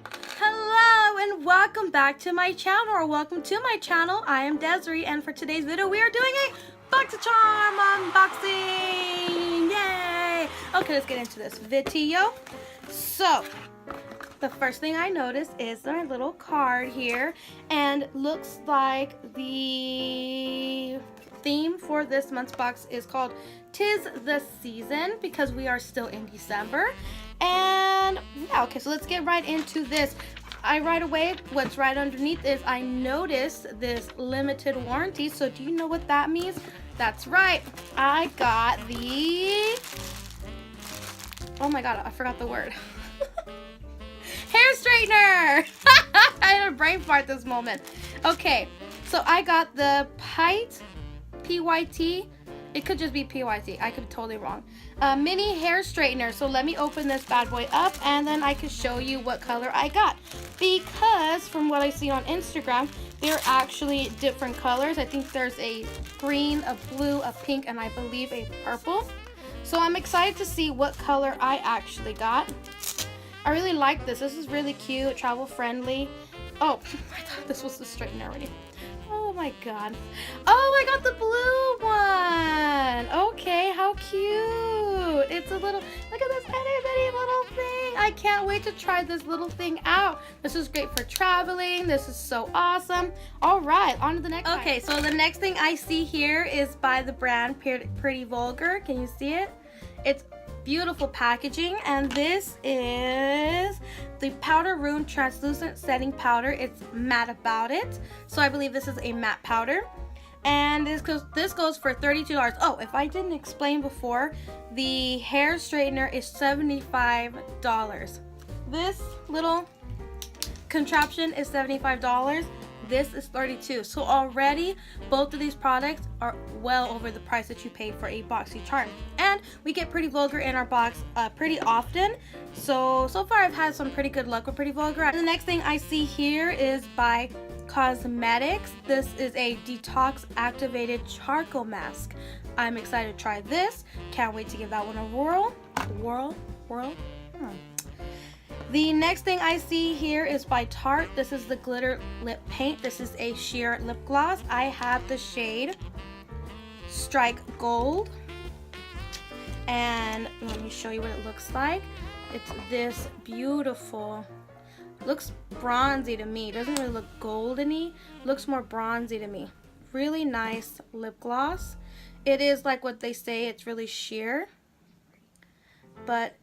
Hello and welcome back to my channel, or welcome to my channel. I am Desiree, and for today's video we are doing a Boxycharm unboxing. Yay! Okay, let's get into this video. So the first thing I noticed is our little card here, and looks like the theme for this month's box is called "'Tis the Season" because we are still in December. And yeah, okay, so let's get right into this. Right away, what's right underneath is I noticed this limited warranty. So do you know what that means? That's right, I got the, oh my god, I forgot the word. Hair straightener. I had a brain fart this moment. Okay, so I got the Pyt, P-Y-T. It could just be P-Y-T. I could be totally wrong. Mini hair straightener. So let me open this bad boy up, and then I can show you what color I got. Because from what I see on Instagram, they're actually different colors. I think there's a green, a blue, a pink, and I believe a purple. So I'm excited to see what color I actually got. I really like this. This is really cute, travel friendly. Oh, I thought this was the straightener already. Oh my god. Oh, I got the blue one. Okay, how cute. It's a little, look at this itty bitty little thing. I can't wait to try this little thing out. This is great for traveling. This is so awesome. All right, on to the next. Okay, so the next thing I see here is by the brand Pretty Vulgar. Can you see it? It's beautiful packaging, and this is the Powder Room Translucent Setting Powder. It's matte about it, so I believe this is a matte powder, and this goes for $32. Oh, if I didn't explain before, the hair straightener is $75. This little contraption is $75. This is $32. So already both of these products are well over the price that you pay for a Boxycharm. And we get Pretty Vulgar in our box pretty often. So far I've had some pretty good luck with Pretty Vulgar. And the next thing I see here is by Cosmetics. This is a detox activated charcoal mask. I'm excited to try this. Can't wait to give that one a whirl. The next thing I see here is by Tarte. This is the glitter lip paint. This is a sheer lip gloss. I have the shade Strike Gold. And let me show you what it looks like. It's this beautiful, looks bronzy to me. It doesn't really look golden-y. Looks more bronzy to me. Really nice lip gloss. It is like what they say, it's really sheer. But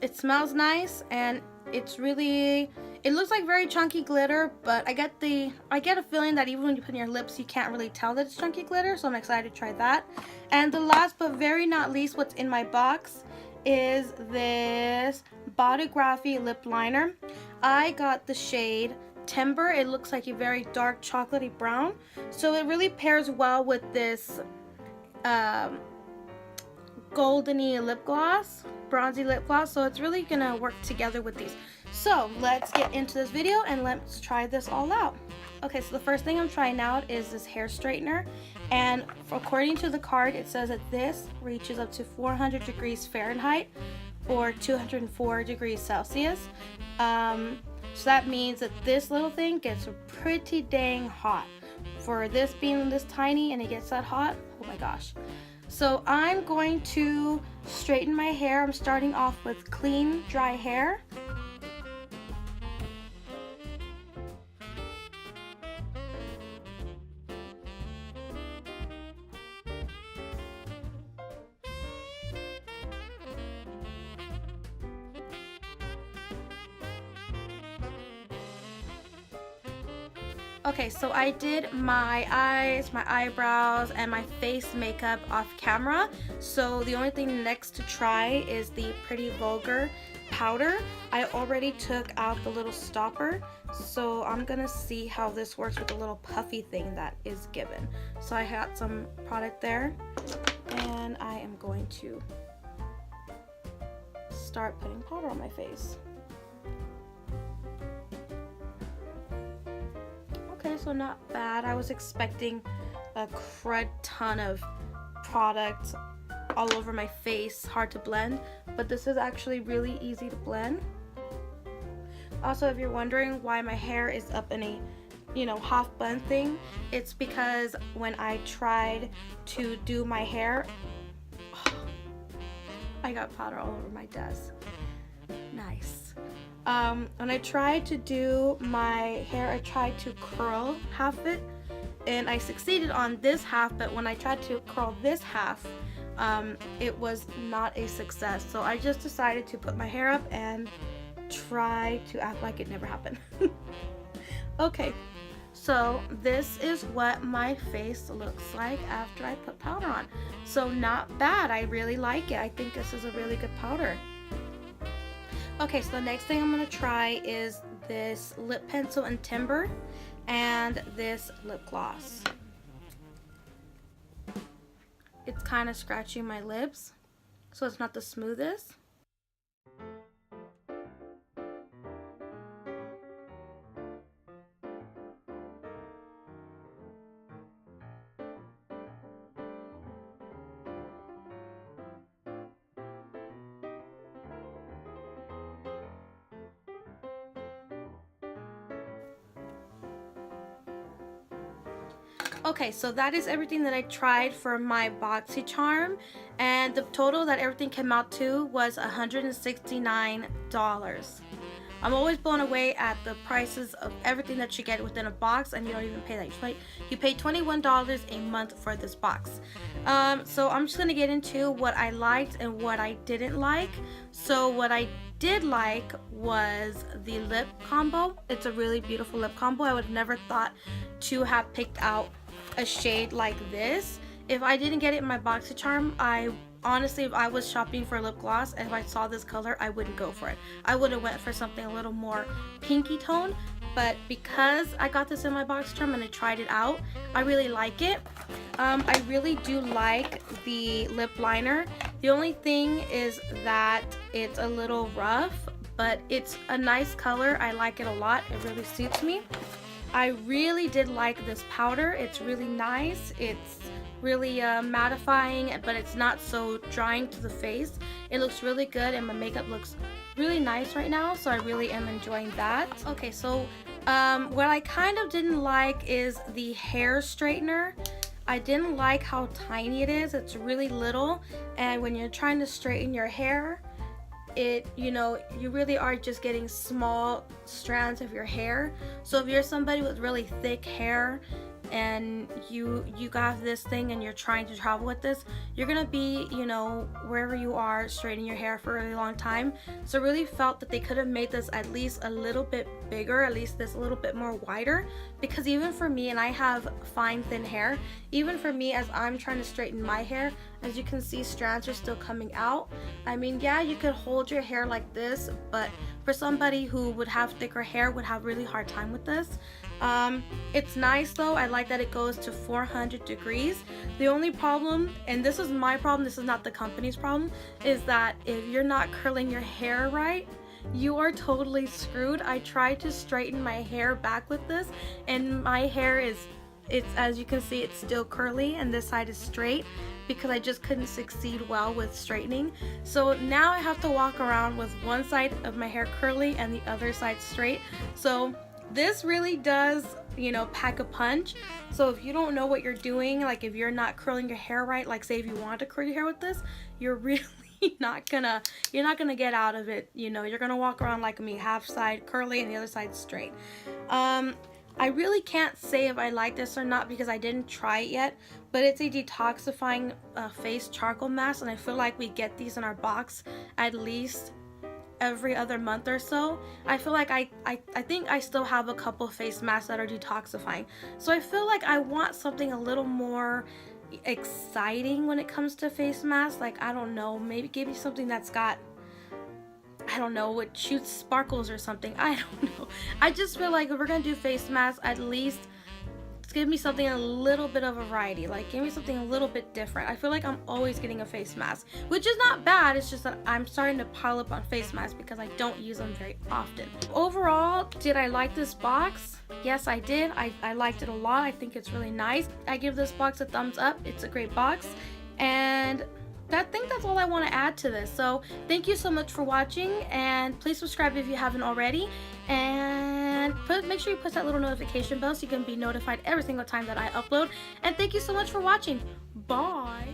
it smells nice, and it's really, it looks like very chunky glitter, but I get a feeling that even when you put it in your lips, you can't really tell that it's chunky glitter, so I'm excited to try that. And the last but very not least, what's in my box is this Bodygraphy lip liner. I got the shade Timber. It looks like a very dark chocolatey brown, so it really pairs well with this goldeny lip gloss, bronzy lip gloss, so it's really gonna work together with these. So let's get into this video and let's try this all out. Okay, so the first thing I'm trying out is this hair straightener, and according to the card it says that this reaches up to 400 degrees Fahrenheit or 204 degrees Celsius. So that means that this little thing gets pretty dang hot. For this being this tiny and it gets that hot, oh my gosh. So I'm going to straighten my hair. I'm starting off with clean, dry hair. Okay, so I did my eyes, my eyebrows, and my face makeup off camera. So the only thing next to try is the Pretty Vulgar powder. I already took out the little stopper, so I'm gonna see how this works with the little puffy thing that is given. So I got some product there, and I am going to start putting powder on my face. Okay, so not bad. I was expecting a crud ton of product all over my face, hard to blend, but this is actually really easy to blend. Also, if you're wondering why my hair is up in a, you know, half bun thing, it's because when I tried to do my hair, I got powder all over my desk. Nice. When I tried to do my hair, I tried to curl half of it, and I succeeded on this half, but when I tried to curl this half, it was not a success. So I just decided to put my hair up and try to act like it never happened. Okay, so this is what my face looks like after I put powder on. So not bad. I really like it. I think this is a really good powder. Okay, so the next thing I'm going to try is this lip pencil in Timber and this lip gloss. It's kind of scratching my lips, so it's not the smoothest. Okay, so that is everything that I tried for my Boxycharm, and the total that everything came out to was $169. I'm always blown away at the prices of everything that you get within a box, and you don't even pay that. You pay $21 a month for this box. So I'm just gonna get into what I liked and what I didn't like. So what I did like was the lip combo. It's a really beautiful lip combo. I would have never thought to have picked out a shade like this. If I didn't get it in my Boxycharm, honestly, if I was shopping for a lip gloss and if I saw this color, I wouldn't go for it. I would have went for something a little more pinky tone, but because I got this in my Boxycharm and I tried it out, I really like it. I really do like the lip liner. The only thing is that it's a little rough, but it's a nice color. I like it a lot. It really suits me. I really did like this powder. It's really nice. It's really mattifying, but it's not so drying to the face. It looks really good, and my makeup looks really nice right now, so I really am enjoying that. Okay, so what I kind of didn't like is the hair straightener. I didn't like how tiny it is. It's really little, and when you're trying to straighten your hair, you really are just getting small strands of your hair. So if you're somebody with really thick hair and you got this thing and you're trying to travel with this, you're gonna be, wherever you are, straightening your hair for a really long time. So I really felt that they could have made this at least a little bit bigger, at least this a little bit more wider, because even for me, and I have fine thin hair, even for me as I'm trying to straighten my hair, as you can see, strands are still coming out. I mean, yeah, you could hold your hair like this, but for somebody who would have thicker hair would have really hard time with this. It's nice though. I like that it goes to 400 degrees. The only problem, and this is my problem, this is not the company's problem, is that if you're not curling your hair right, you are totally screwed. I tried to straighten my hair back with this, and my hair it's as you can see, it's still curly and this side is straight because I just couldn't succeed well with straightening. So now I have to walk around with one side of my hair curly and the other side straight. So this really does, pack a punch. So if you don't know what you're doing, like if you're not curling your hair right, like say if you want to curl your hair with this, you're really not gonna get out of it. You're gonna walk around like me, half side curly and the other side straight. I really can't say if I like this or not because I didn't try it yet, but it's a detoxifying face charcoal mask, and I feel like we get these in our box at least every other month or so. I feel like I think I still have a couple face masks that are detoxifying, so I feel like I want something a little more exciting when it comes to face masks. Like, I don't know, maybe give me something that's got, I don't know, it shoots sparkles or something. I don't know. I just feel like if we're gonna do face masks, at least give me something a little bit of a variety. Like, give me something a little bit different. I feel like I'm always getting a face mask, which is not bad. It's just that I'm starting to pile up on face masks because I don't use them very often. Overall, did I like this box? Yes, I did. I liked it a lot. I think it's really nice. I give this box a thumbs up. It's a great box. And I think that's all I want to add to this. So thank you so much for watching, and please subscribe if you haven't already, and make sure you push that little notification bell so you can be notified every single time that I upload. And thank you so much for watching. Bye.